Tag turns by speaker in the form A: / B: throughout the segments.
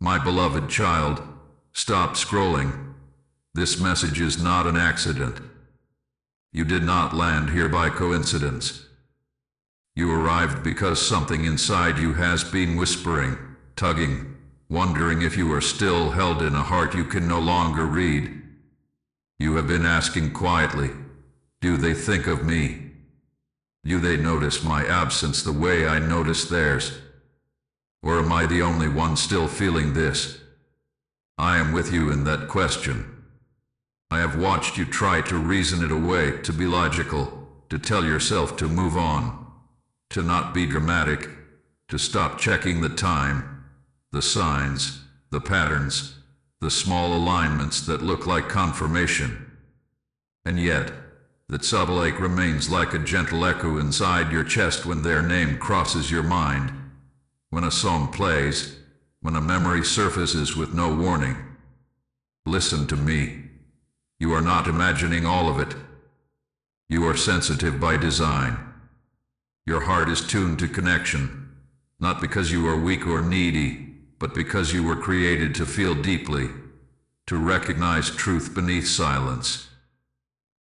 A: My beloved child, stop scrolling. This message is not an accident. You did not land here by coincidence. You arrived because something inside you has been whispering, tugging, wondering if you are still held in a heart you can no longer read. You have been asking quietly, do they think of me? Do they notice my absence the way I notice theirs? Or am I the only one still feeling this? I am with you in that question. I have watched you try to reason it away, to be logical, to tell yourself to move on, to not be dramatic, to stop checking the time, the signs, the patterns, the small alignments that look like confirmation. And yet, that subtle ache remains like a gentle echo inside your chest when their name crosses your mind, when a song plays, when a memory surfaces with no warning. Listen to me. You are not imagining all of it. You are sensitive by design. Your heart is tuned to connection, not because you are weak or needy, but because you were created to feel deeply, to recognize truth beneath silence.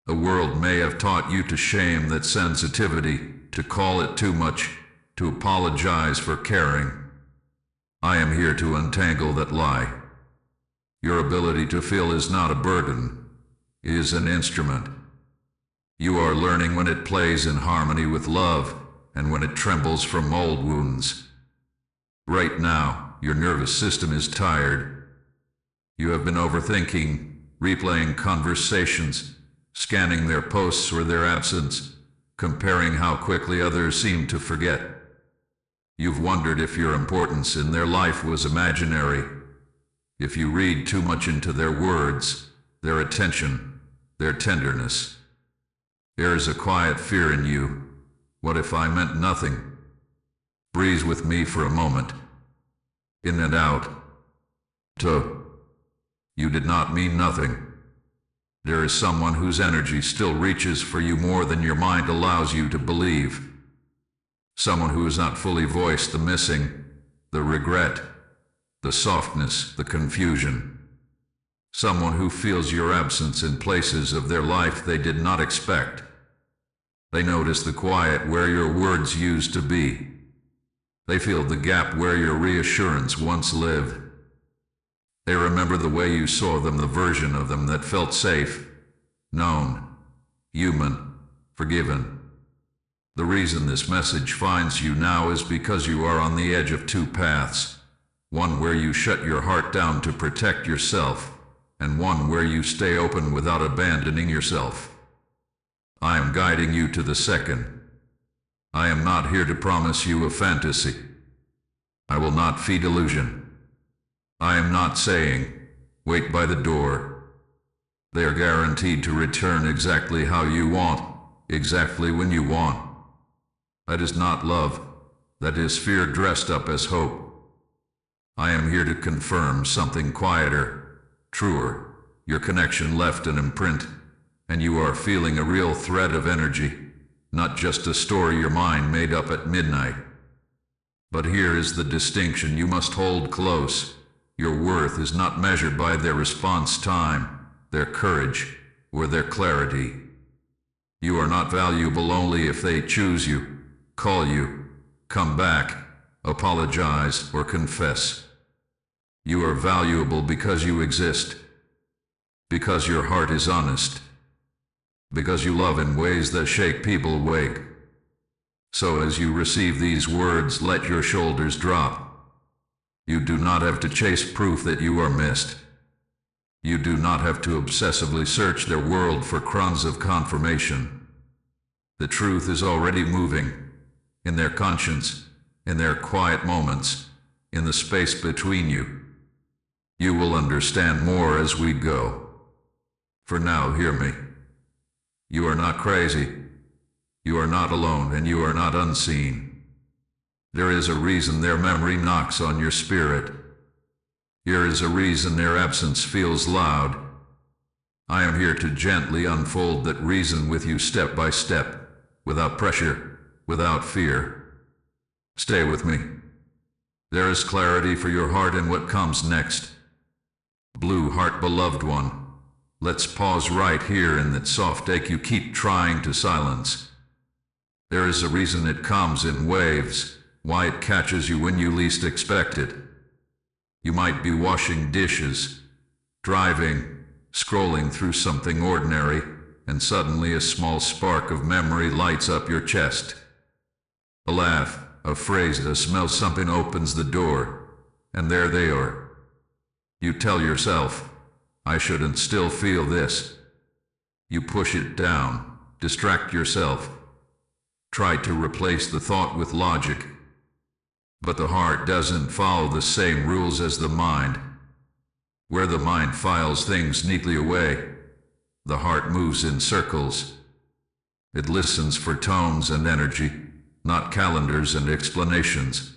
A: The world may have taught you to shame that sensitivity, to call it too much, to apologize for caring. I am here to untangle that lie. Your ability to feel is not a burden, it is an instrument. You are learning when it plays in harmony with love, and when it trembles from old wounds. Right now, your nervous system is tired. You have been overthinking, replaying conversations, scanning their posts or their absence, comparing how quickly others seem to forget. You've wondered if your importance in their life was imaginary, if you read too much into their words, their attention, their tenderness. There is a quiet fear in you. What if I meant nothing? Breathe with me for a moment. In and out. You did not mean nothing. There is someone whose energy still reaches for you more than your mind allows you to believe. Someone who has not fully voiced the missing, the regret, the softness, the confusion. Someone who feels your absence in places of their life they did not expect. They notice the quiet where your words used to be. They feel the gap where your reassurance once lived. They remember the way you saw them, the version of them that felt safe, known, human, forgiven. The reason this message finds you now is because you are on the edge of two paths. One where you shut your heart down to protect yourself, and one where you stay open without abandoning yourself. I am guiding you to the second. I am not here to promise you a fantasy. I will not feed illusion. I am not saying, wait by the door. They are guaranteed to return exactly how you want, exactly when you want. That is not love. That is fear dressed up as hope. I am here to confirm something quieter, truer. Your connection left an imprint, and you are feeling a real thread of energy, not just a story your mind made up at midnight. But here is the distinction you must hold close. Your worth is not measured by their response time, their courage, or their clarity. You are not valuable only if they choose you, call you, come back, apologize, or confess. You are valuable because you exist, because your heart is honest, because you love in ways that shake people awake. So as you receive these words, let your shoulders drop. You do not have to chase proof that you are missed. You do not have to obsessively search their world for crumbs of confirmation. The truth is already moving, in their conscience, in their quiet moments, in the space between you. You will understand more as we go. For now, hear me. You are not crazy. You are not alone, and you are not unseen. There is a reason their memory knocks on your spirit. Here is a reason their absence feels loud. I am here to gently unfold that reason with you step by step, without pressure, without fear. Stay with me. There is clarity for your heart in what comes next. Blue heart, beloved one, let's pause right here in that soft ache you keep trying to silence. There is a reason it comes in waves, why it catches you when you least expect it. You might be washing dishes, driving, scrolling through something ordinary, and suddenly a small spark of memory lights up your chest. A laugh, a phrase, a smell, something opens the door, and there they are. You tell yourself, I shouldn't still feel this. You push it down, distract yourself, try to replace the thought with logic. But the heart doesn't follow the same rules as the mind. Where the mind files things neatly away, the heart moves in circles. It listens for tones and energy, not calendars and explanations.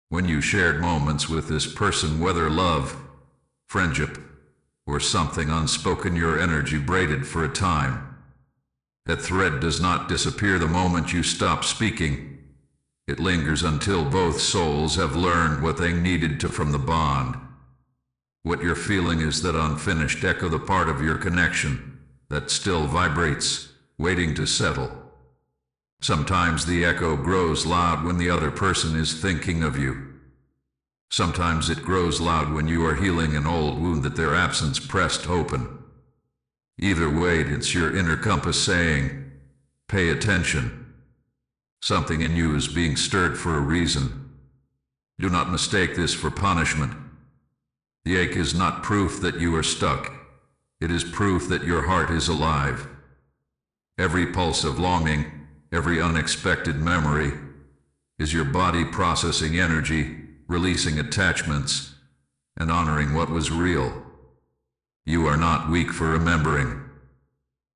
A: When you shared moments with this person, whether love, friendship, or something unspoken, your energy braided for a time. That thread does not disappear the moment you stop speaking. It lingers until both souls have learned what they needed to from the bond. What you're feeling is that unfinished echo, the part of your connection that still vibrates, waiting to settle. Sometimes the echo grows loud when the other person is thinking of you. Sometimes it grows loud when you are healing an old wound that their absence pressed open. Either way, it's your inner compass saying, pay attention. Something in you is being stirred for a reason. Do not mistake this for punishment. The ache is not proof that you are stuck. It is proof that your heart is alive. Every pulse of longing, every unexpected memory, is your body processing energy, releasing attachments, and honoring what was real. You are not weak for remembering.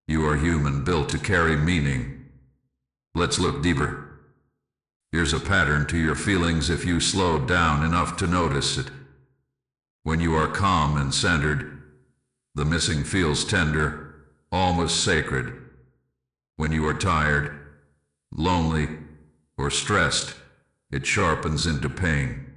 A: You are human, built to carry meaning. Let's look deeper. Here's a pattern to your feelings if you slow down enough to notice it. When you are calm and centered, the missing feels tender, almost sacred. When you are tired, lonely, or stressed, it sharpens into pain.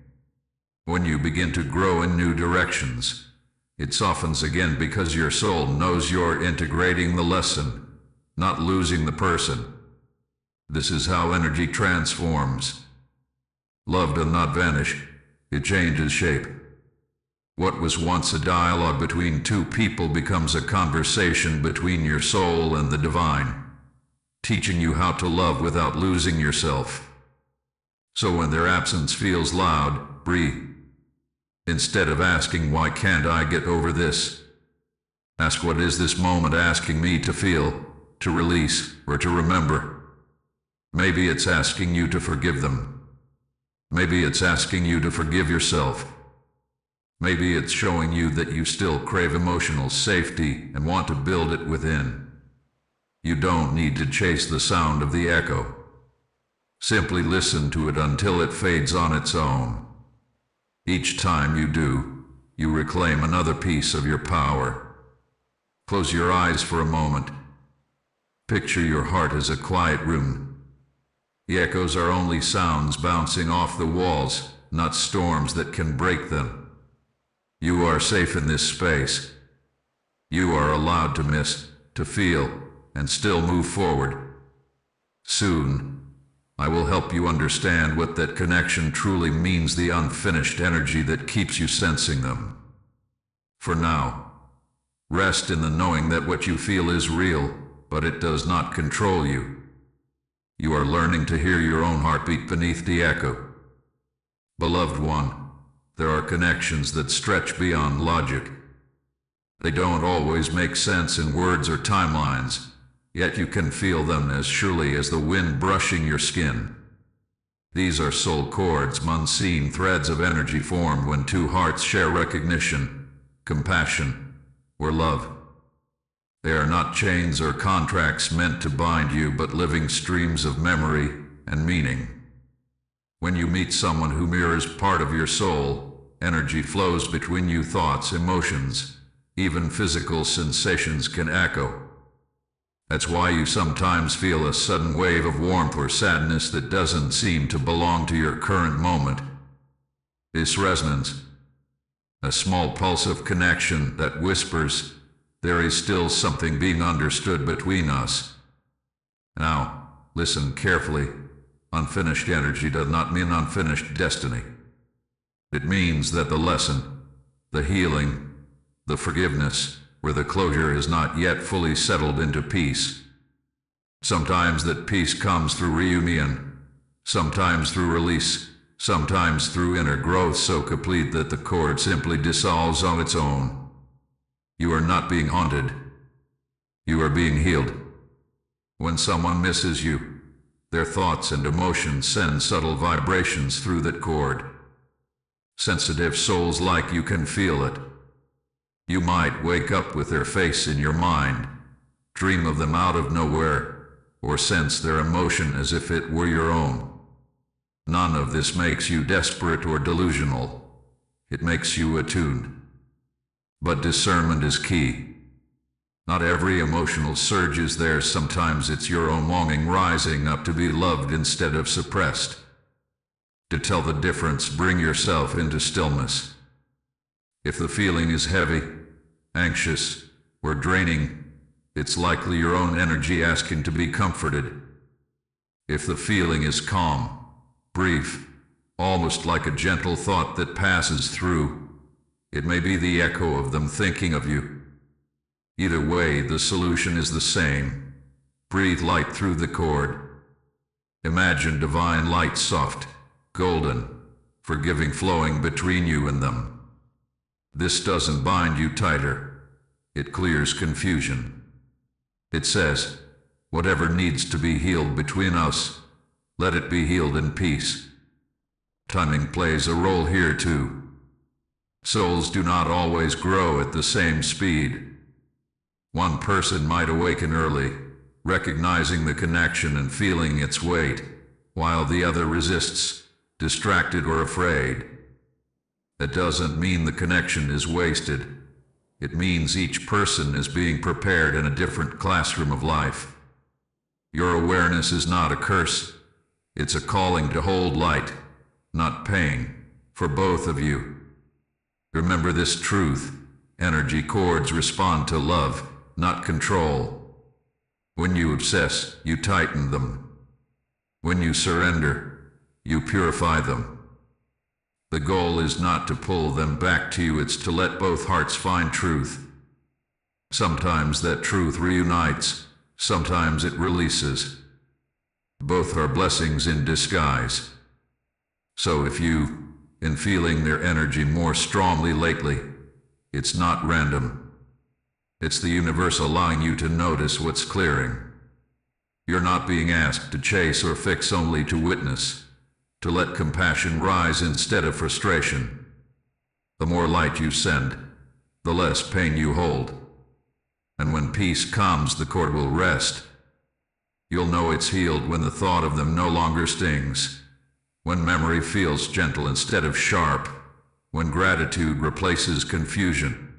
A: When you begin to grow in new directions, it softens again because your soul knows you're integrating the lesson, not losing the person. This is how energy transforms. Love does not vanish, it changes shape. What was once a dialogue between two people becomes a conversation between your soul and the divine, teaching you how to love without losing yourself. So when their absence feels loud, breathe. Instead of asking, why can't I get over this? Ask, what is this moment asking me to feel, to release, or to remember? Maybe it's asking you to forgive them. Maybe it's asking you to forgive yourself. Maybe it's showing you that you still crave emotional safety and want to build it within. You don't need to chase the sound of the echo. Simply listen to it until it fades on its own. Each time you do, you reclaim another piece of your power. Close your eyes for a moment. Picture your heart as a quiet room. The echoes are only sounds bouncing off the walls, not storms that can break them. You are safe in this space. You are allowed to miss, to feel, and still move forward. Soon, I will help you understand what that connection truly means, the unfinished energy that keeps you sensing them. For now, rest in the knowing that what you feel is real, but it does not control you. You are learning to hear your own heartbeat beneath the echo. Beloved one, there are connections that stretch beyond logic. They don't always make sense in words or timelines, yet you can feel them as surely as the wind brushing your skin. These are soul cords, unseen threads of energy formed when two hearts share recognition, compassion, or love. They are not chains or contracts meant to bind you, but living streams of memory and meaning. When you meet someone who mirrors part of your soul, energy flows between you, thoughts, emotions, even physical sensations can echo. That's why you sometimes feel a sudden wave of warmth or sadness that doesn't seem to belong to your current moment. This resonance, a small pulse of connection that whispers, there is still something being understood between us. Now, listen carefully. Unfinished energy does not mean unfinished destiny. It means that the lesson, the healing, the forgiveness, where the closure is not yet fully settled into peace. Sometimes that peace comes through reunion, sometimes through release, sometimes through inner growth so complete that the cord simply dissolves on its own. You are not being haunted. You are being healed. When someone misses you, their thoughts and emotions send subtle vibrations through that cord. Sensitive souls like you can feel it. You might wake up with their face in your mind, dream of them out of nowhere, or sense their emotion as if it were your own. None of this makes you desperate or delusional. It makes you attuned. But discernment is key. Not every emotional surge is there. Sometimes it's your own longing rising up to be loved instead of suppressed. To tell the difference, bring yourself into stillness. If the feeling is heavy, anxious, or draining, it's likely your own energy asking to be comforted. If the feeling is calm, brief, almost like a gentle thought that passes through, it may be the echo of them thinking of you. Either way, the solution is the same. Breathe light through the cord. Imagine divine light, soft, golden, forgiving, flowing between you and them. This doesn't bind you tighter. It clears confusion. It says, whatever needs to be healed between us, let it be healed in peace. Timing plays a role here too. Souls do not always grow at the same speed. One person might awaken early, recognizing the connection and feeling its weight, while the other resists, distracted or afraid. That doesn't mean the connection is wasted. It means each person is being prepared in a different classroom of life. Your awareness is not a curse. It's a calling to hold light, not pain, for both of you. Remember this truth. Energy cords respond to love, not control. When you obsess, you tighten them. When you surrender, you purify them. The goal is not to pull them back to you, it's to let both hearts find truth. Sometimes that truth reunites, sometimes it releases. Both are blessings in disguise. So if you, in feeling their energy more strongly lately, it's not random. It's the universe allowing you to notice what's clearing. You're not being asked to chase or fix, only to witness. To let compassion rise instead of frustration. The more light you send, the less pain you hold. And when peace comes, the cord will rest. You'll know it's healed when the thought of them no longer stings. When memory feels gentle instead of sharp. When gratitude replaces confusion.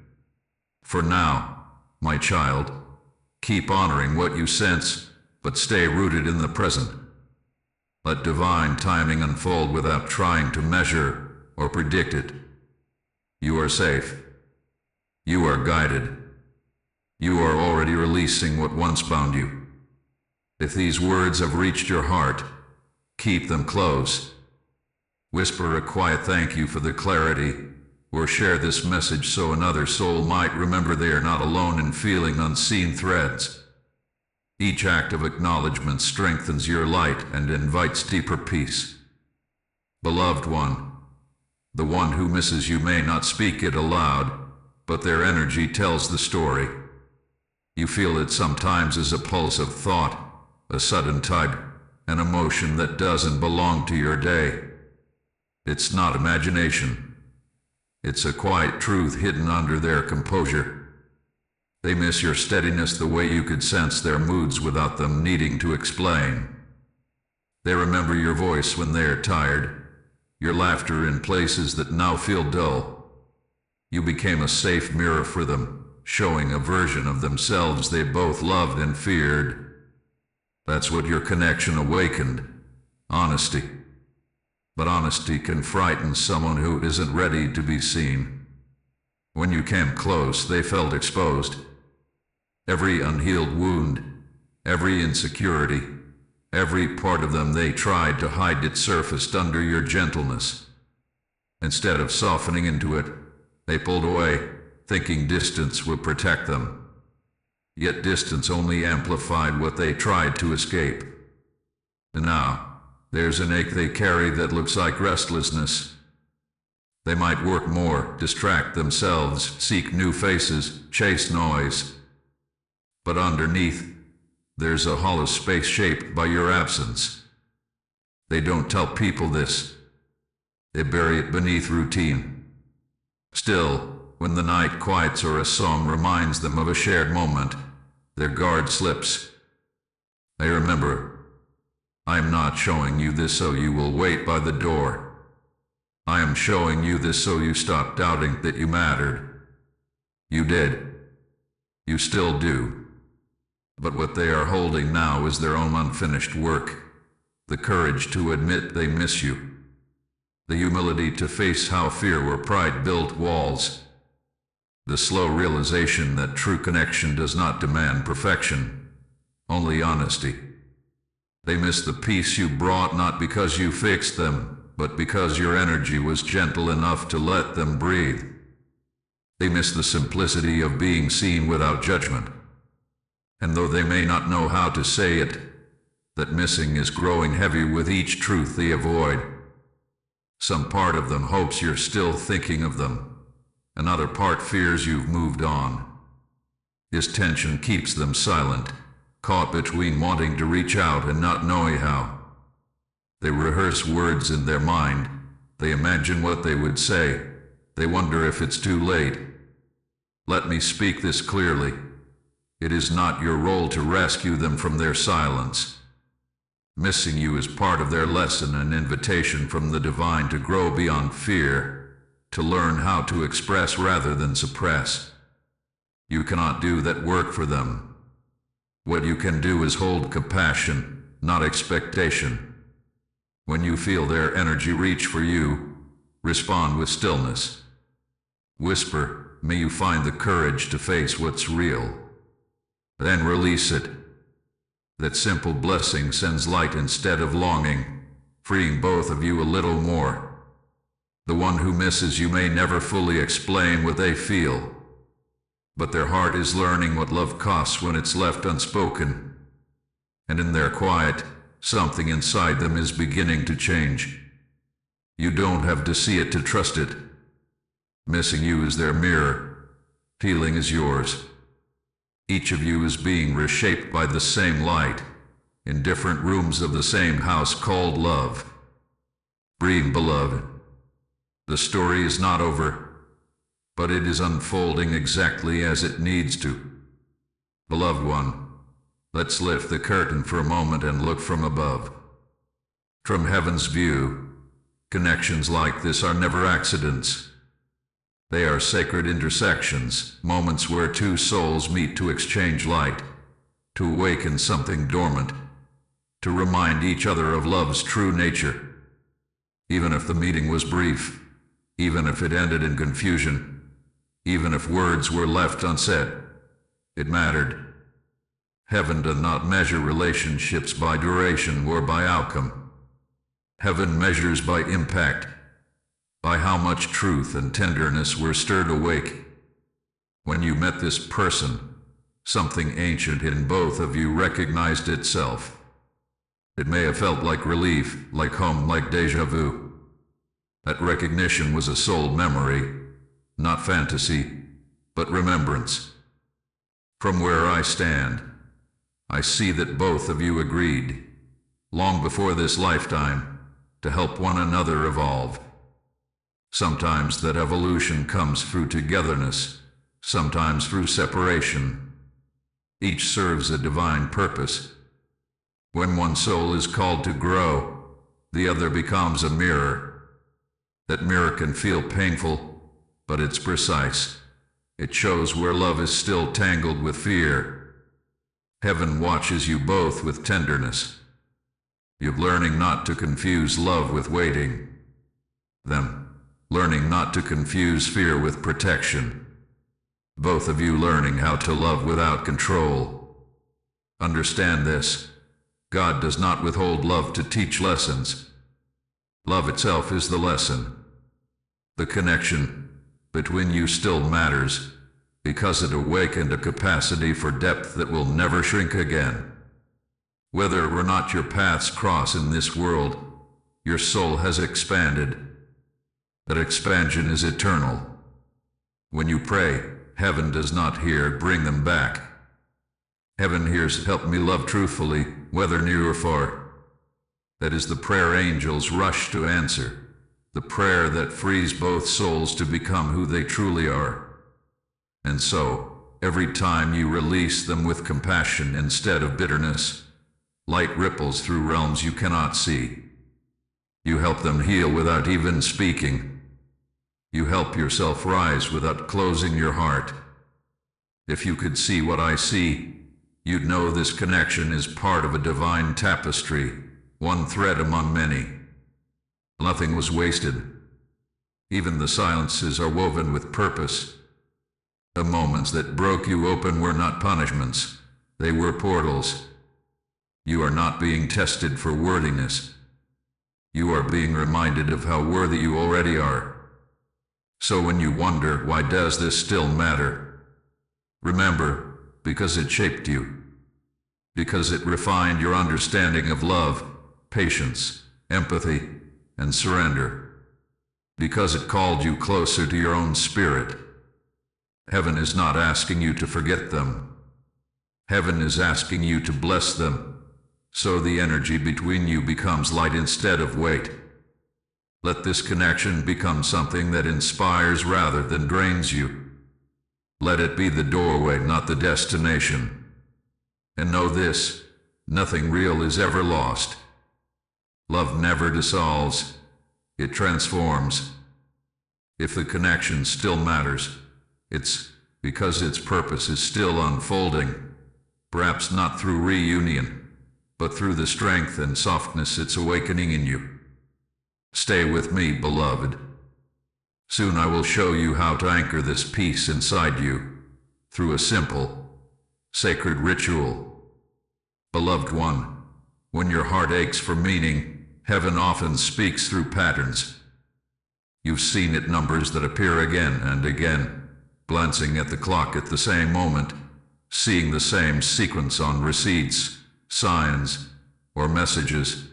A: For now, my child, keep honoring what you sense, but stay rooted in the present. Let divine timing unfold without trying to measure or predict it. You are safe. You are guided. You are already releasing what once bound you. If these words have reached your heart, keep them close. Whisper a quiet thank you for the clarity, or share this message so another soul might remember they are not alone in feeling unseen threads. Each act of acknowledgement strengthens your light and invites deeper peace. Beloved one, the one who misses you may not speak it aloud, but their energy tells the story. You feel it sometimes as a pulse of thought, a sudden tug, an emotion that doesn't belong to your day. It's not imagination. It's a quiet truth hidden under their composure. They miss your steadiness the way you could sense their moods without them needing to explain. They remember your voice when they are tired, your laughter in places that now feel dull. You became a safe mirror for them, showing a version of themselves they both loved and feared. That's what your connection awakened: honesty. But honesty can frighten someone who isn't ready to be seen. When you came close, they felt exposed. Every unhealed wound, every insecurity, every part of them they tried to hide it surfaced under your gentleness. Instead of softening into it, they pulled away, thinking distance would protect them. Yet distance only amplified what they tried to escape. And now, there's an ache they carry that looks like restlessness. They might work more, distract themselves, seek new faces, chase noise. But underneath, there's a hollow space shaped by your absence. They don't tell people this. They bury it beneath routine. Still, when the night quiets or a song reminds them of a shared moment, their guard slips. They remember, I am not showing you this so you will wait by the door. I am showing you this so you stop doubting that you mattered. You did. You still do. But what they are holding now is their own unfinished work. The courage to admit they miss you. The humility to face how fear or pride built walls. The slow realization that true connection does not demand perfection, only honesty. They miss the peace you brought not because you fixed them, but because your energy was gentle enough to let them breathe. They miss the simplicity of being seen without judgment. And though they may not know how to say it, that missing is growing heavy with each truth they avoid. Some part of them hopes you're still thinking of them. Another part fears you've moved on. This tension keeps them silent, caught between wanting to reach out and not knowing how. They rehearse words in their mind. They imagine what they would say. They wonder if it's too late. Let me speak this clearly. It is not your role to rescue them from their silence. Missing you is part of their lesson, an invitation from the divine to grow beyond fear, to learn how to express rather than suppress. You cannot do that work for them. What you can do is hold compassion, not expectation. When you feel their energy reach for you, respond with stillness. Whisper, may you find the courage to face what's real. Then release it. That simple blessing sends light instead of longing, freeing both of you a little more. The one who misses you may never fully explain what they feel, but their heart is learning what love costs when it's left unspoken. And in their quiet, something inside them is beginning to change. You don't have to see it to trust it. Missing you is their mirror. Healing is yours. Each of you is being reshaped by the same light, in different rooms of the same house called love. Breathe, beloved. The story is not over, but it is unfolding exactly as it needs to. Beloved one, let's lift the curtain for a moment and look from above. From heaven's view, connections like this are never accidents. They are sacred intersections, moments where two souls meet to exchange light, to awaken something dormant, to remind each other of love's true nature. Even if the meeting was brief, even if it ended in confusion, even if words were left unsaid, it mattered. Heaven does not measure relationships by duration or by outcome. Heaven measures by impact, by how much truth and tenderness were stirred awake. When you met this person, something ancient in both of you recognized itself. It may have felt like relief, like home, like déjà vu. That recognition was a soul memory, not fantasy, but remembrance. From where I stand, I see that both of you agreed, long before this lifetime, to help one another evolve. Sometimes that evolution comes through togetherness, sometimes through separation. Each serves a divine purpose. When one soul is called to grow, the other becomes a mirror. That mirror can feel painful, but it's precise. It shows where love is still tangled with fear. Heaven watches you both with tenderness. You're learning not to confuse love with waiting. Them, learning not to confuse fear with protection. Both of you learning how to love without control. Understand this. God does not withhold love to teach lessons. Love itself is the lesson. The connection between you still matters, because it awakened a capacity for depth that will never shrink again. Whether or not your paths cross in this world, your soul has expanded. That expansion is eternal. When you pray, heaven does not hear, bring them back. Heaven hears, help me love truthfully, whether near or far. That is the prayer angels rush to answer, the prayer that frees both souls to become who they truly are. And so, every time you release them with compassion instead of bitterness, light ripples through realms you cannot see. You help them heal without even speaking. You help yourself rise without closing your heart. If you could see what I see, you'd know this connection is part of a divine tapestry, one thread among many. Nothing was wasted. Even the silences are woven with purpose. The moments that broke you open were not punishments, they were portals. You are not being tested for worthiness. You are being reminded of how worthy you already are. So when you wonder, why does this still matter? Remember, because it shaped you. Because it refined your understanding of love, patience, empathy, and surrender. Because it called you closer to your own spirit. Heaven is not asking you to forget them. Heaven is asking you to bless them, so the energy between you becomes light instead of weight. Let this connection become something that inspires rather than drains you. Let it be the doorway, not the destination. And know this, nothing real is ever lost. Love never dissolves, it transforms. If the connection still matters, it's because its purpose is still unfolding, perhaps not through reunion, but through the strength and softness it's awakening in you. Stay with me, beloved. Soon I will show you how to anchor this peace inside you, through a simple, sacred ritual. Beloved one, when your heart aches for meaning, heaven often speaks through patterns. You've seen it, numbers that appear again and again, glancing at the clock at the same moment, seeing the same sequence on receipts, signs, or messages.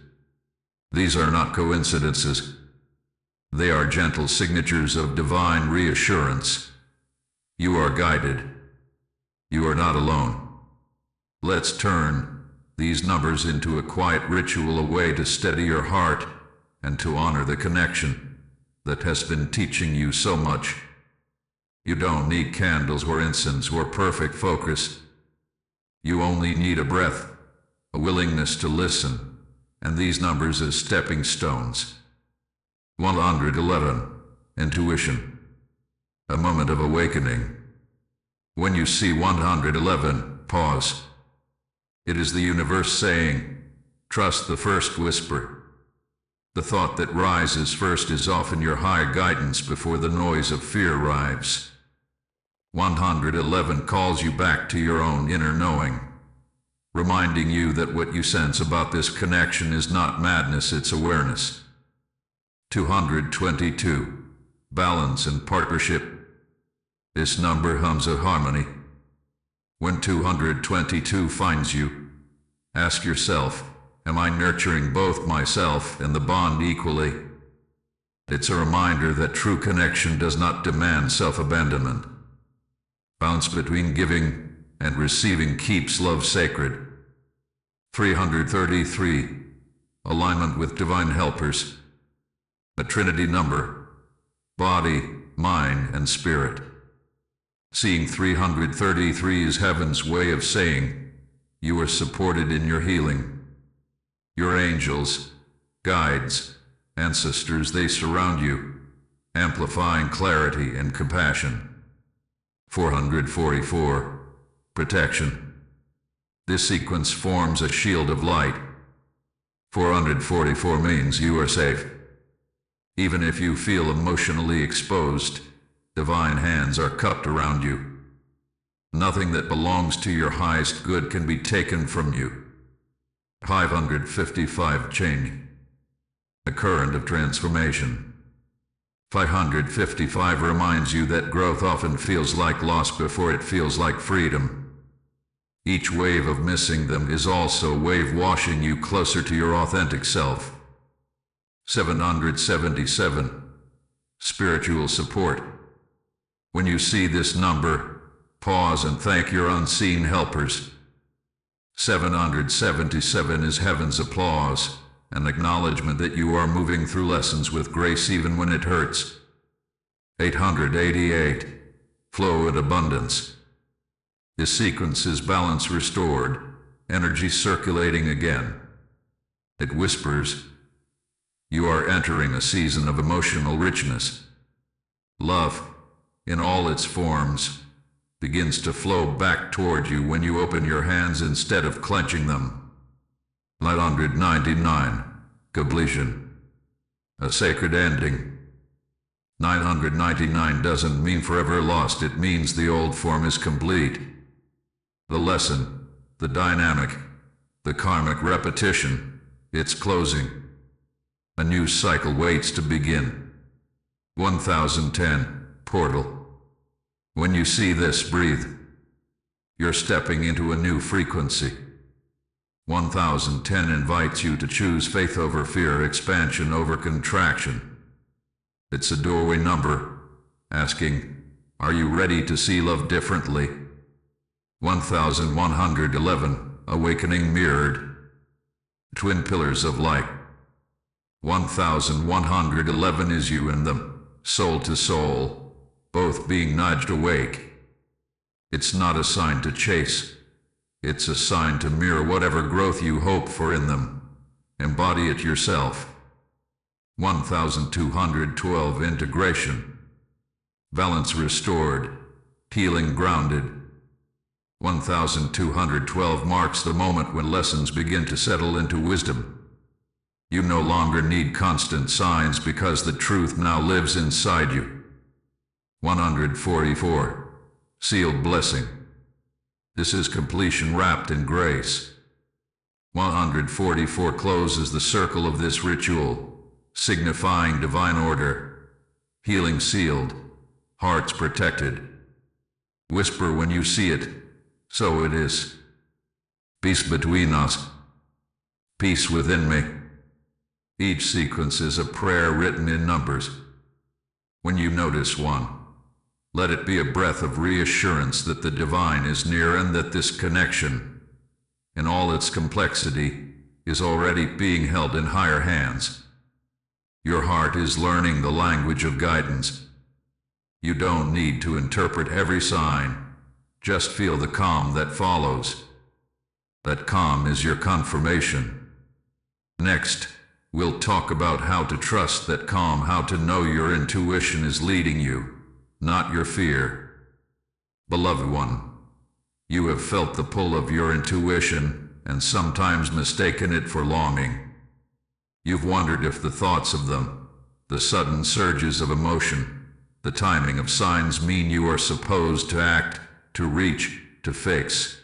A: These are not coincidences. They are gentle signatures of divine reassurance. You are guided. You are not alone. Let's turn these numbers into a quiet ritual, a way to steady your heart and to honor the connection that has been teaching you so much. You don't need candles or incense or perfect focus. You only need a breath, a willingness to listen, and these numbers as stepping stones. 111. Intuition. A moment of awakening. When you see 111, pause. It is the universe saying, trust the first whisper. The thought that rises first is often your higher guidance before the noise of fear arrives. 111 calls you back to your own inner knowing, reminding you that what you sense about this connection is not madness, it's awareness. 222. Balance and partnership. This number hums a harmony. When 222 finds you, ask yourself, am I nurturing both myself and the bond equally? It's a reminder that true connection does not demand self-abandonment. Balance between giving and receiving keeps love sacred. 333. Alignment with divine helpers. The Trinity number. Body, mind, and spirit. Seeing 333 is heaven's way of saying, you are supported in your healing. Your angels, guides, ancestors, they surround you, amplifying clarity and compassion. 444. Protection. This sequence forms a shield of light. 444 means you are safe. Even if you feel emotionally exposed, divine hands are cupped around you. Nothing that belongs to your highest good can be taken from you. 555 change. A current of transformation. 555 reminds you that growth often feels like loss before it feels like freedom. Each wave of missing them is also a wave washing you closer to your authentic self. 777. Spiritual support. When you see this number, pause and thank your unseen helpers. 777 is heaven's applause, an acknowledgement that you are moving through lessons with grace even when it hurts. 888. Flow and abundance. This sequence is balance restored, energy circulating again. It whispers, you are entering a season of emotional richness. Love, in all its forms, begins to flow back toward you when you open your hands instead of clenching them. 999. Completion. A sacred ending. 999 doesn't mean forever lost, it means the old form is complete. The lesson, the dynamic, the karmic repetition, it's closing. A new cycle waits to begin. 1010. Portal. When you see this, breathe. You're stepping into a new frequency. 1010 invites you to choose faith over fear, expansion over contraction. It's a doorway number, asking, are you ready to see love differently? 1111. Awakening mirrored. Twin pillars of light. 1111 is you and them, soul to soul, both being nudged awake. It's not a sign to chase. It's a sign to mirror whatever growth you hope for in them. Embody it yourself. 1212. Integration. Balance restored. Healing grounded. 1212 marks the moment when lessons begin to settle into wisdom. You no longer need constant signs because the truth now lives inside you. 144. Sealed blessing. This is completion wrapped in grace. 144 closes the circle of this ritual, signifying divine order. Healing sealed, hearts protected. Whisper when you see it, so it is. Peace between us. Peace within me. Each sequence is a prayer written in numbers. When you notice one, let it be a breath of reassurance that the divine is near and that this connection, in all its complexity, is already being held in higher hands. Your heart is learning the language of guidance. You don't need to interpret every sign. Just feel the calm that follows. That calm is your confirmation. Next, we'll talk about how to trust that calm, how to know your intuition is leading you, not your fear. Beloved one, you have felt the pull of your intuition and sometimes mistaken it for longing. You've wondered if the thoughts of them, the sudden surges of emotion, the timing of signs mean you are supposed to act, to reach, to fix.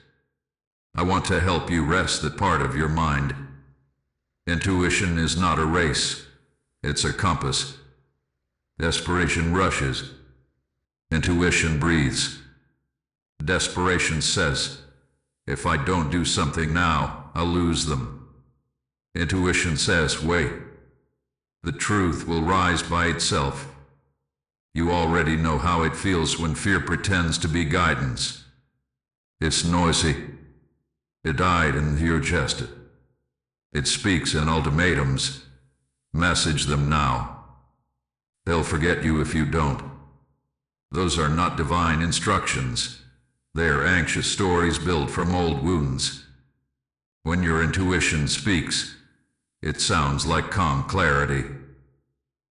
A: I want to help you rest that part of your mind. Intuition is not a race. It's a compass. Desperation rushes. Intuition breathes. Desperation says, if I don't do something now, I'll lose them. Intuition says, wait. The truth will rise by itself. You already know how it feels when fear pretends to be guidance. It's noisy. It died in your chest. It speaks in ultimatums. Message them now. They'll forget you if you don't. Those are not divine instructions. They are anxious stories built from old wounds. When your intuition speaks, it sounds like calm clarity.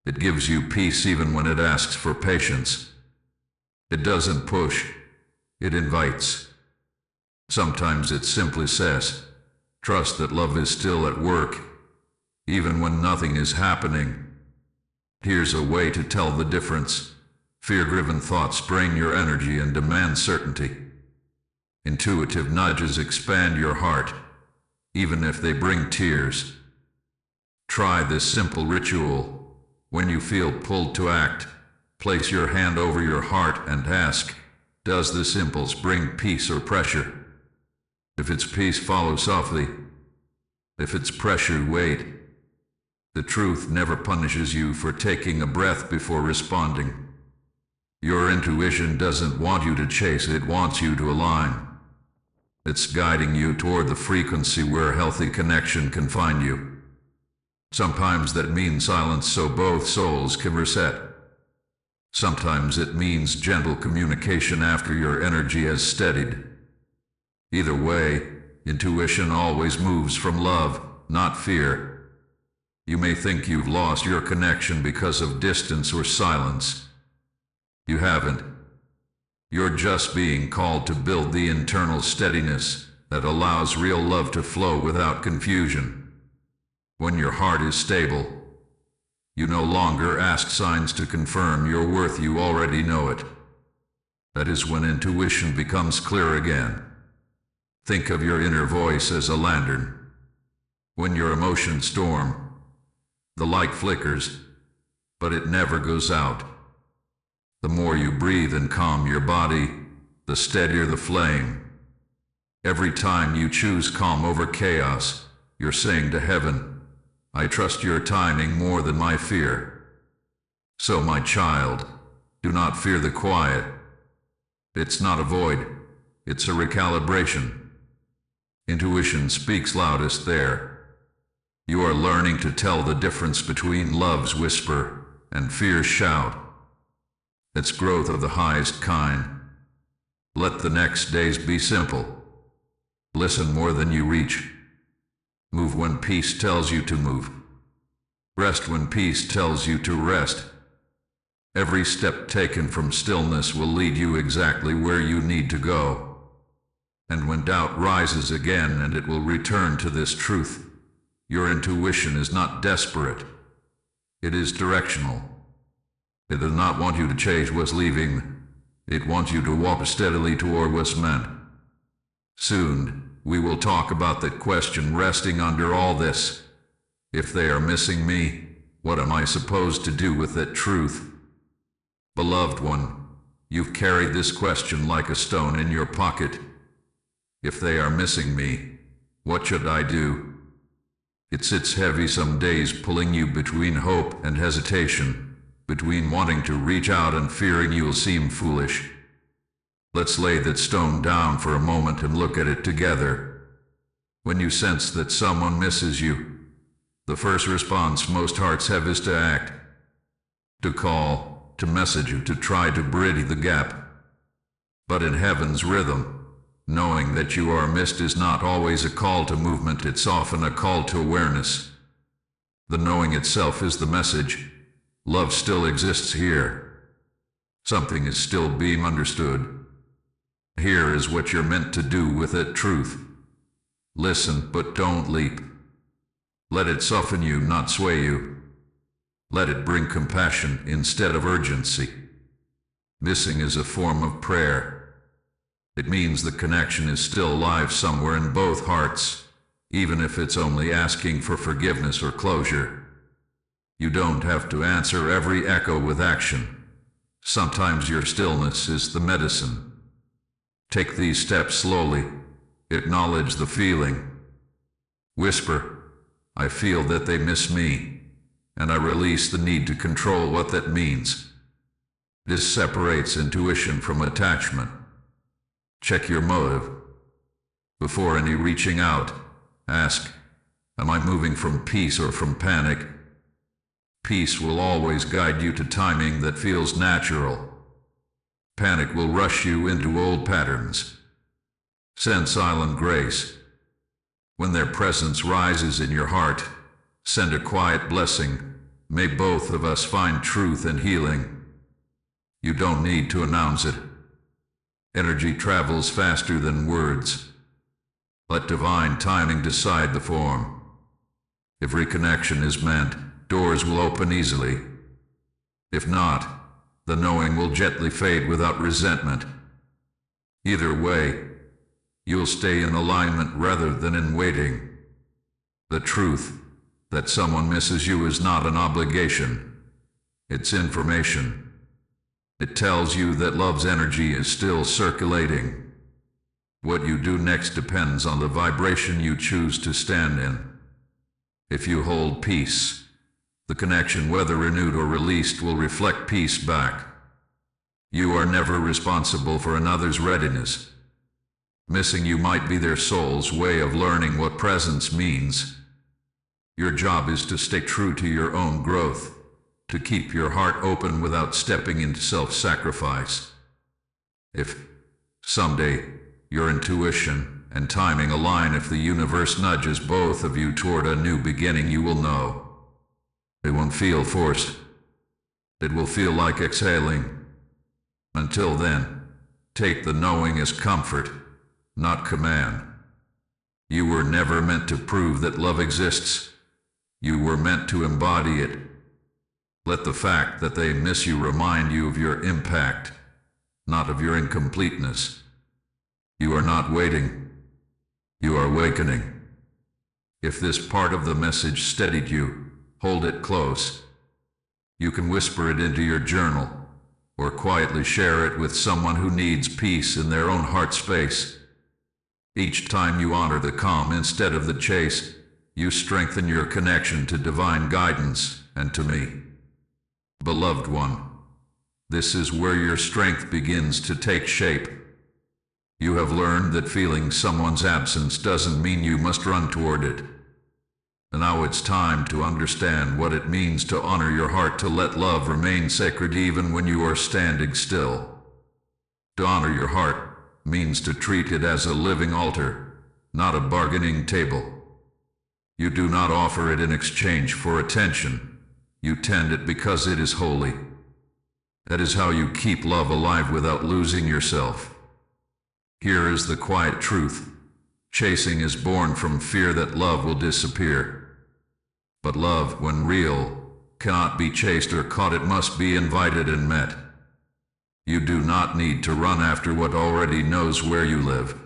A: It gives you peace even when it asks for patience. It doesn't push, it invites. Sometimes it simply says, trust that love is still at work, even when nothing is happening. Here's a way to tell the difference. Fear-driven thoughts drain your energy and demand certainty. Intuitive nudges expand your heart, even if they bring tears. Try this simple ritual. When you feel pulled to act, place your hand over your heart and ask, does this impulse bring peace or pressure? If it's peace, follow softly. If it's pressure, wait. The truth never punishes you for taking a breath before responding. Your intuition doesn't want you to chase, it wants you to align. It's guiding you toward the frequency where healthy connection can find you. Sometimes that means silence so both souls can reset. Sometimes it means gentle communication after your energy has steadied. Either way, intuition always moves from love, not fear. You may think you've lost your connection because of distance or silence. You haven't. You're just being called to build the internal steadiness that allows real love to flow without confusion. When your heart is stable, you no longer ask signs to confirm your worth, you already know it. That is when intuition becomes clear again. Think of your inner voice as a lantern. When your emotions storm, the light flickers, but it never goes out. The more you breathe and calm your body, the steadier the flame. Every time you choose calm over chaos, you're saying to heaven, I trust your timing more than my fear. So my child, do not fear the quiet. It's not a void, it's a recalibration. Intuition speaks loudest there. You are learning to tell the difference between love's whisper and fear's shout. It's growth of the highest kind. Let the next days be simple. Listen more than you reach. Move when peace tells you to move. Rest when peace tells you to rest. Every step taken from stillness will lead you exactly where you need to go. And when doubt rises again, and it will return to this truth, your intuition is not desperate. It is directional. It does not want you to chase what's leaving. It wants you to walk steadily toward what's meant. Soon, we will talk about that question resting under all this. If they are missing me, what am I supposed to do with that truth? Beloved one, you've carried this question like a stone in your pocket. If they are missing me, what should I do? It sits heavy some days, pulling you between hope and hesitation, between wanting to reach out and fearing you'll seem foolish. Let's lay that stone down for a moment and look at it together. When you sense that someone misses you, the first response most hearts have is to act, to call, to message you, to try to bridge the gap. But in heaven's rhythm, knowing that you are missed is not always a call to movement, it's often a call to awareness. The knowing itself is the message. Love still exists here. Something is still being understood. Here is what you're meant to do with it, truth. Listen, but don't leap. Let it soften you, not sway you. Let it bring compassion instead of urgency. Missing is a form of prayer. It means the connection is still alive somewhere in both hearts, even if it's only asking for forgiveness or closure. You don't have to answer every echo with action. Sometimes your stillness is the medicine. Take these steps slowly. Acknowledge the feeling. Whisper, I feel that they miss me, and I release the need to control what that means. This separates intuition from attachment. Check your motive. Before any reaching out, ask, am I moving from peace or from panic? Peace will always guide you to timing that feels natural. Panic will rush you into old patterns. Send silent grace. When their presence rises in your heart, send a quiet blessing. May both of us find truth and healing. You don't need to announce it. Energy travels faster than words. Let divine timing decide the form. If reconnection is meant, doors will open easily. If not, the knowing will gently fade without resentment. Either way, you'll stay in alignment rather than in waiting. The truth that someone misses you is not an obligation. It's information. It tells you that love's energy is still circulating. What you do next depends on the vibration you choose to stand in. If you hold peace, the connection, whether renewed or released, will reflect peace back. You are never responsible for another's readiness. Missing you might be their soul's way of learning what presence means. Your job is to stay true to your own growth, to keep your heart open without stepping into self-sacrifice. If someday your intuition and timing align, if the universe nudges both of you toward a new beginning, you will know. It won't feel forced. It will feel like exhaling. Until then, take the knowing as comfort, not command. You were never meant to prove that love exists. You were meant to embody it. Let the fact that they miss you remind you of your impact, not of your incompleteness. You are not waiting. You are awakening. If this part of the message steadied you, hold it close. You can whisper it into your journal, or quietly share it with someone who needs peace in their own heart space. Each time you honor the calm instead of the chase, you strengthen your connection to divine guidance and to me. Beloved one, this is where your strength begins to take shape. You have learned that feeling someone's absence doesn't mean you must run toward it. And now it's time to understand what it means to honor your heart, to let love remain sacred even when you are standing still. To honor your heart means to treat it as a living altar, not a bargaining table. You do not offer it in exchange for attention. You tend it because it is holy. That is how you keep love alive without losing yourself. Here is the quiet truth. Chasing is born from fear that love will disappear. But love, when real, cannot be chased or caught. It must be invited and met. You do not need to run after what already knows where you live.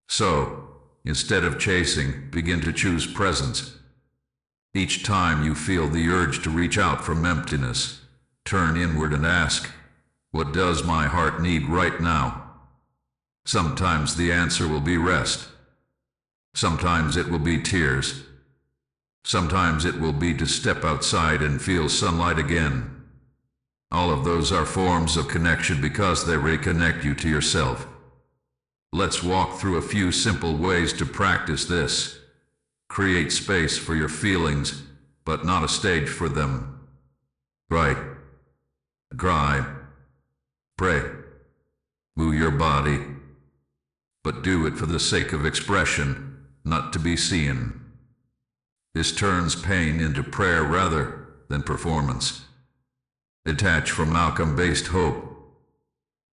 A: So, instead of chasing, begin to choose presence. Each time you feel the urge to reach out from emptiness, turn inward and ask, what does my heart need right now? Sometimes the answer will be rest. Sometimes it will be tears. Sometimes it will be to step outside and feel sunlight again. All of those are forms of connection because they reconnect you to yourself. Let's walk through a few simple ways to practice this. Create space for your feelings, but not a stage for them. Write, cry, pray, move your body, but do it for the sake of expression, not to be seen. This turns pain into prayer rather than performance. Detach from outcome-based hope.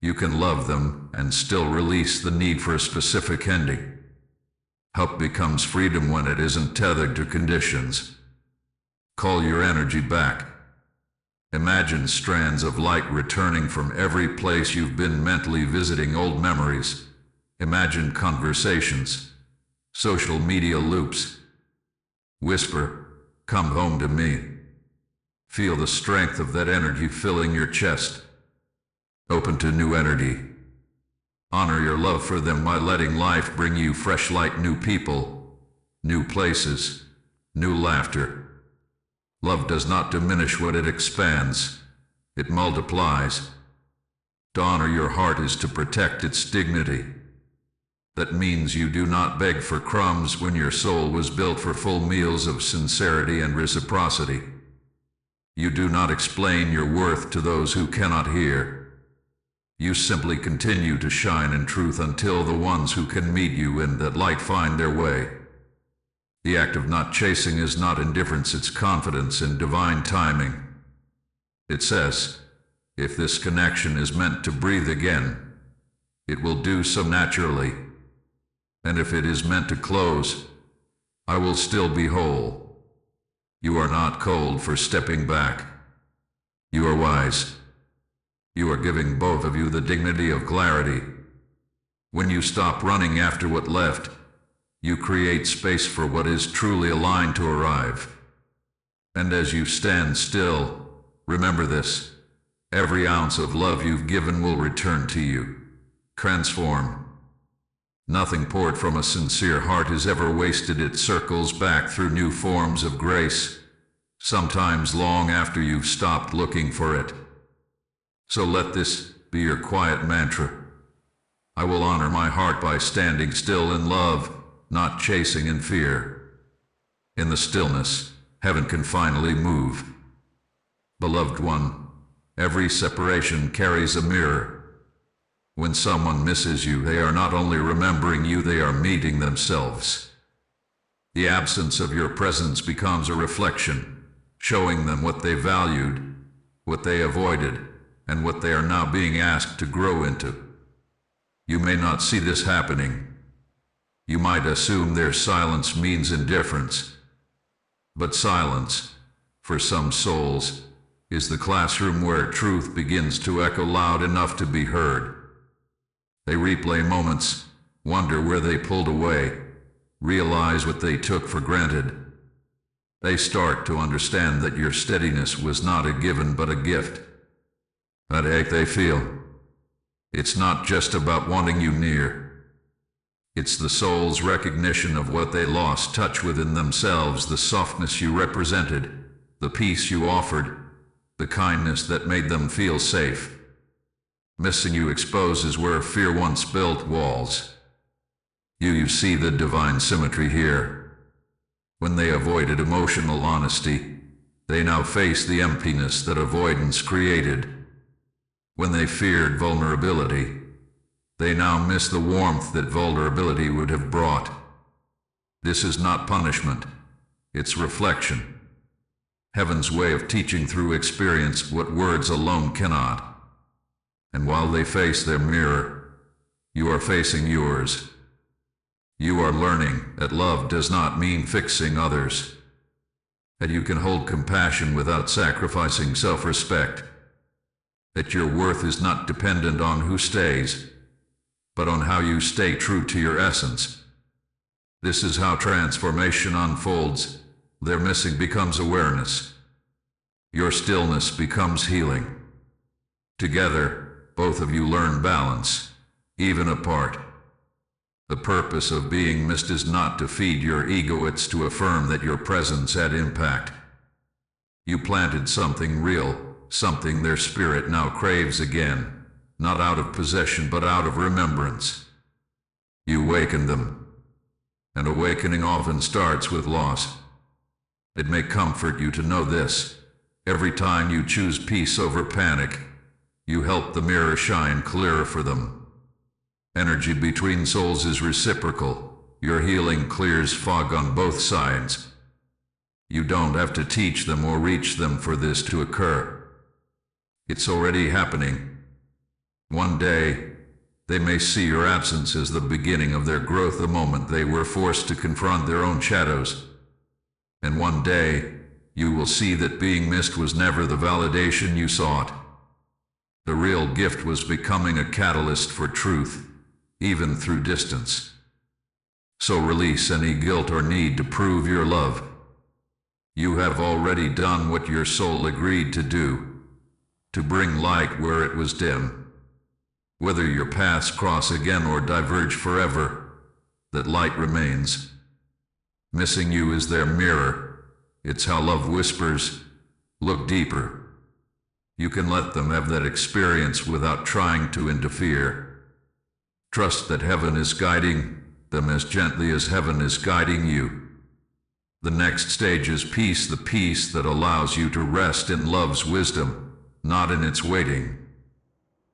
A: You can love them and still release the need for a specific ending. Help becomes freedom when it isn't tethered to conditions. Call your energy back. Imagine strands of light returning from every place you've been, mentally visiting old memories. Imagine conversations, social media loops. Whisper, come home to me. Feel the strength of that energy filling your chest. Open to new energy. Honor your love for them by letting life bring you fresh light, new people, new places, new laughter. Love does not diminish when it expands. It multiplies. To honor your heart is to protect its dignity. That means you do not beg for crumbs when your soul was built for full meals of sincerity and reciprocity. You do not explain your worth to those who cannot hear. You simply continue to shine in truth until the ones who can meet you in that light find their way. The act of not chasing is not indifference, it's confidence in divine timing. It says, if this connection is meant to breathe again, it will do so naturally. And if it is meant to close, I will still be whole. You are not cold for stepping back. You are wise. You are giving both of you the dignity of clarity. When you stop running after what left, you create space for what is truly aligned to arrive. And as you stand still, remember this: every ounce of love you've given will return to you. Transform. Nothing poured from a sincere heart is ever wasted. It circles back through new forms of grace, sometimes long after you've stopped looking for it. So let this be your quiet mantra. I will honor my heart by standing still in love, not chasing in fear. In the stillness, heaven can finally move. Beloved one, every separation carries a mirror. When someone misses you, they are not only remembering you, they are meeting themselves. The absence of your presence becomes a reflection, showing them what they valued, what they avoided, and what they are now being asked to grow into. You may not see this happening. You might assume their silence means indifference. But silence, for some souls, is the classroom where truth begins to echo loud enough to be heard. They replay moments, wonder where they pulled away, realize what they took for granted. They start to understand that your steadiness was not a given but a gift. That ache they feel, it's not just about wanting you near. It's the soul's recognition of what they lost touch within themselves, the softness you represented, the peace you offered, the kindness that made them feel safe. Missing you exposes where fear once built walls. You see the divine symmetry here. When they avoided emotional honesty, they now face the emptiness that avoidance created. When they feared vulnerability, they now miss the warmth that vulnerability would have brought. This is not punishment, it's reflection. Heaven's way of teaching through experience what words alone cannot. And while they face their mirror, you are facing yours. You are learning that love does not mean fixing others, that you can hold compassion without sacrificing self-respect, that your worth is not dependent on who stays, but on how you stay true to your essence. This is how transformation unfolds. Their missing becomes awareness. Your stillness becomes healing. Together, both of you learn balance, even apart. The purpose of being missed is not to feed your ego, it's to affirm that your presence had impact. You planted something real, something their spirit now craves again, not out of possession but out of remembrance. You awakened them, and awakening often starts with loss. It may comfort you to know this: every time you choose peace over panic, you help the mirror shine clearer for them. Energy between souls is reciprocal. Your healing clears fog on both sides. You don't have to teach them or reach them for this to occur. It's already happening. One day, they may see your absence as the beginning of their growth, the moment they were forced to confront their own shadows. And one day, you will see that being missed was never the validation you sought. The real gift was becoming a catalyst for truth, even through distance. So release any guilt or need to prove your love. You have already done what your soul agreed to do, to bring light where it was dim. Whether your paths cross again or diverge forever, that light remains. Missing you is their mirror. It's how love whispers, look deeper. You can let them have that experience without trying to interfere. Trust that heaven is guiding them as gently as heaven is guiding you. The next stage is peace, the peace that allows you to rest in love's wisdom, not in its waiting.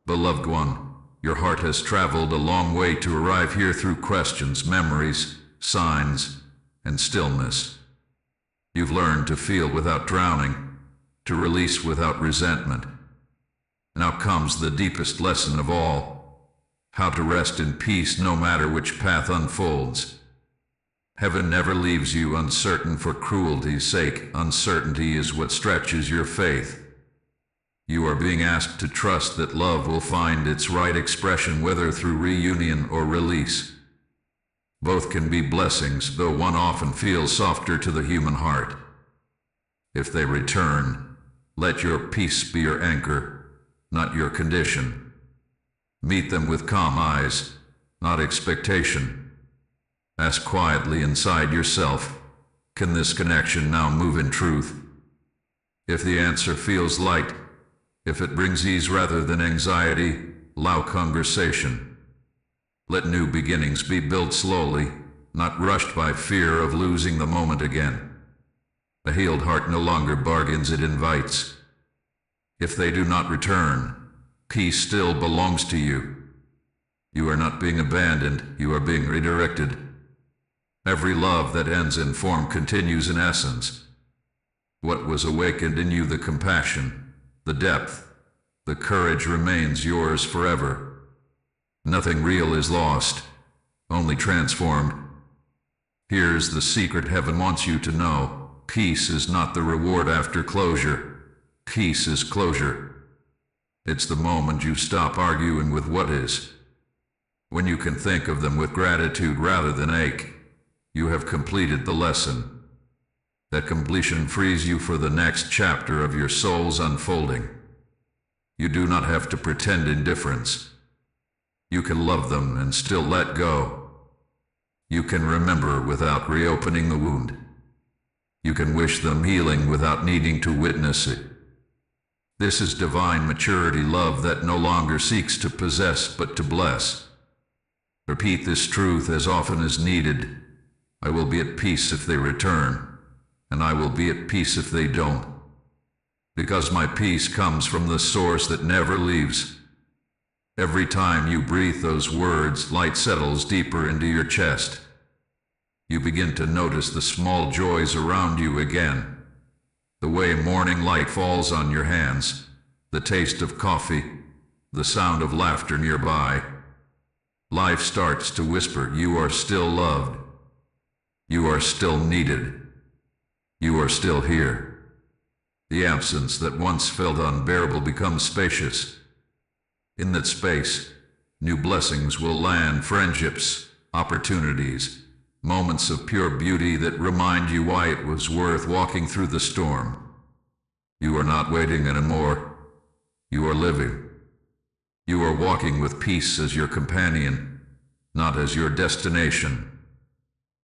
A: Beloved one, your heart has traveled a long way to arrive here through questions, memories, signs, and stillness. You've learned to feel without drowning, to release without resentment. Now comes the deepest lesson of all: how to rest in peace no matter which path unfolds. Heaven never leaves you uncertain for cruelty's sake. Uncertainty is what stretches your faith. You are being asked to trust that love will find its right expression, whether through reunion or release. Both can be blessings, though one often feels softer to the human heart. If they return, let your peace be your anchor, not your condition. Meet them with calm eyes, not expectation. Ask quietly inside yourself, can this connection now move in truth? If the answer feels light, if it brings ease rather than anxiety, allow conversation. Let new beginnings be built slowly, not rushed by fear of losing the moment again. A healed heart no longer bargains, it invites. If they do not return, peace still belongs to you. You are not being abandoned, you are being redirected. Every love that ends in form continues in essence. What was awakened in you, the compassion, the depth, the courage, remains yours forever. Nothing real is lost, only transformed. Here's the secret heaven wants you to know. Peace is not the reward after closure. Peace is closure. It's the moment you stop arguing with what is. When you can think of them with gratitude rather than ache, you have completed the lesson. That completion frees you for the next chapter of your soul's unfolding. You do not have to pretend indifference. You can love them and still let go. You can remember without reopening the wound. You can wish them healing without needing to witness it. This is divine maturity, love that no longer seeks to possess but to bless. Repeat this truth as often as needed. I will be at peace if they return, and I will be at peace if they don't. Because my peace comes from the source that never leaves. Every time you breathe those words, light settles deeper into your chest. You begin to notice the small joys around you again. The way morning light falls on your hands, the taste of coffee, the sound of laughter nearby. Life starts to whisper, you are still loved. You are still needed. You are still here. The absence that once felt unbearable becomes spacious. In that space, new blessings will land, friendships, opportunities, moments of pure beauty that remind you why it was worth walking through the storm. You are not waiting anymore. You are living. You are walking with peace as your companion, not as your destination.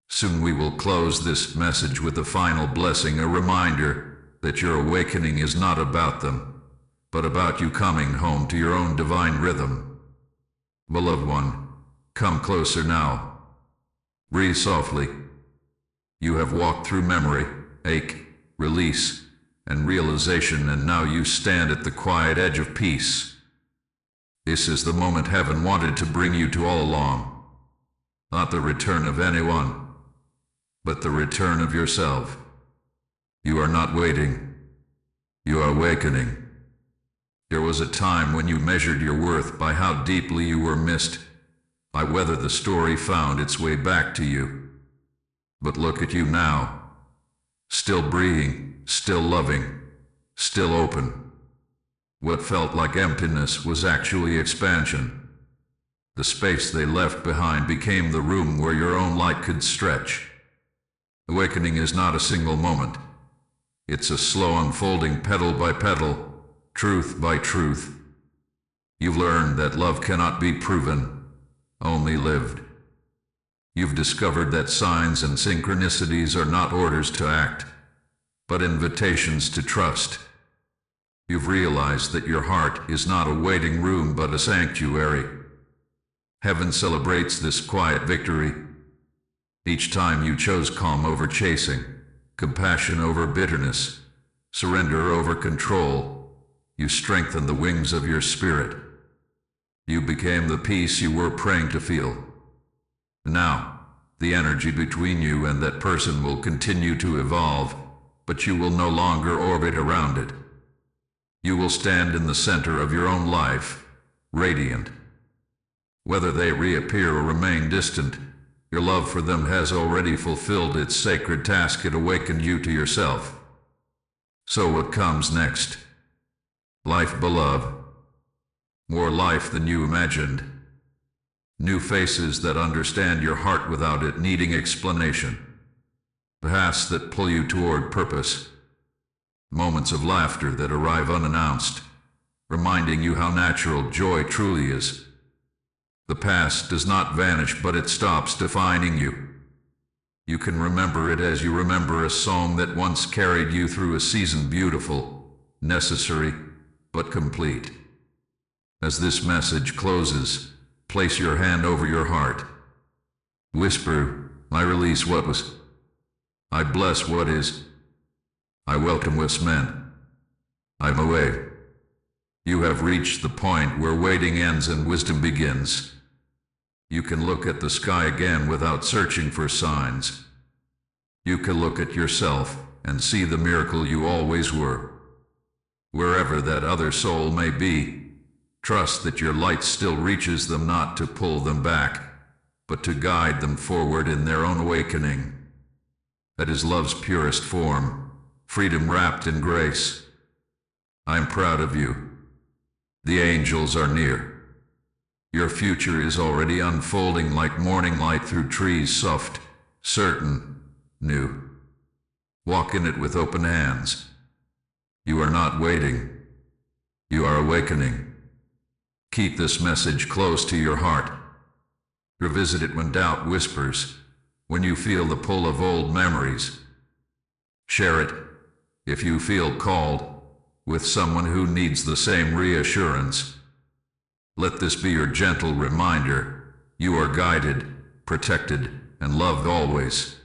A: Soon we will close this message with a final blessing, a reminder that your awakening is not about them, but about you coming home to your own divine rhythm. Beloved one, come closer now. Breathe softly. You have walked through memory, ache, release, and realization, and now you stand at the quiet edge of peace. This is the moment heaven wanted to bring you to all along. Not the return of anyone, but the return of yourself. You are not waiting. You are awakening. There was a time when you measured your worth by how deeply you were missed, by whether the story found its way back to you. But look at you now, still breathing, still loving, still open. What felt like emptiness was actually expansion. The space they left behind became the room where your own light could stretch. Awakening is not a single moment. It's a slow unfolding, petal by petal, truth by truth. You've learned that love cannot be proven, only lived. You've discovered that signs and synchronicities are not orders to act, but invitations to trust. You've realized that your heart is not a waiting room but a sanctuary. Heaven celebrates this quiet victory. Each time you chose calm over chasing, compassion over bitterness, surrender over control, you strengthened the wings of your spirit. You became the peace you were praying to feel. Now, the energy between you and that person will continue to evolve, but you will no longer orbit around it. You will stand in the center of your own life, radiant. Whether they reappear or remain distant, Your love for them has already fulfilled its sacred task. It awakened you to yourself. So what comes next? Life, beloved. More life than you imagined. New faces that understand your heart without it needing explanation. Paths that pull you toward purpose. Moments of laughter that arrive unannounced, reminding you how natural joy truly is. The past does not vanish, but it stops defining you. You can remember it as you remember a song that once carried you through a season, beautiful, necessary, but complete. As this message closes, place your hand over your heart. Whisper, I release what was. I bless what is. I welcome what's meant. I'm away. You have reached the point where waiting ends and wisdom begins. You can look at the sky again without searching for signs. You can look at yourself and see the miracle you always were. Wherever that other soul may be, trust that your light still reaches them, not to pull them back, but to guide them forward in their own awakening. That is love's purest form, freedom wrapped in grace. I am proud of you. The angels are near. Your future is already unfolding like morning light through trees, soft, certain, new. Walk in it with open hands. You are not waiting. You are awakening. Keep this message close to your heart. Revisit it when doubt whispers, when you feel the pull of old memories. Share it, if you feel called, with someone who needs the same reassurance. Let this be your gentle reminder. You are guided, protected, and loved always.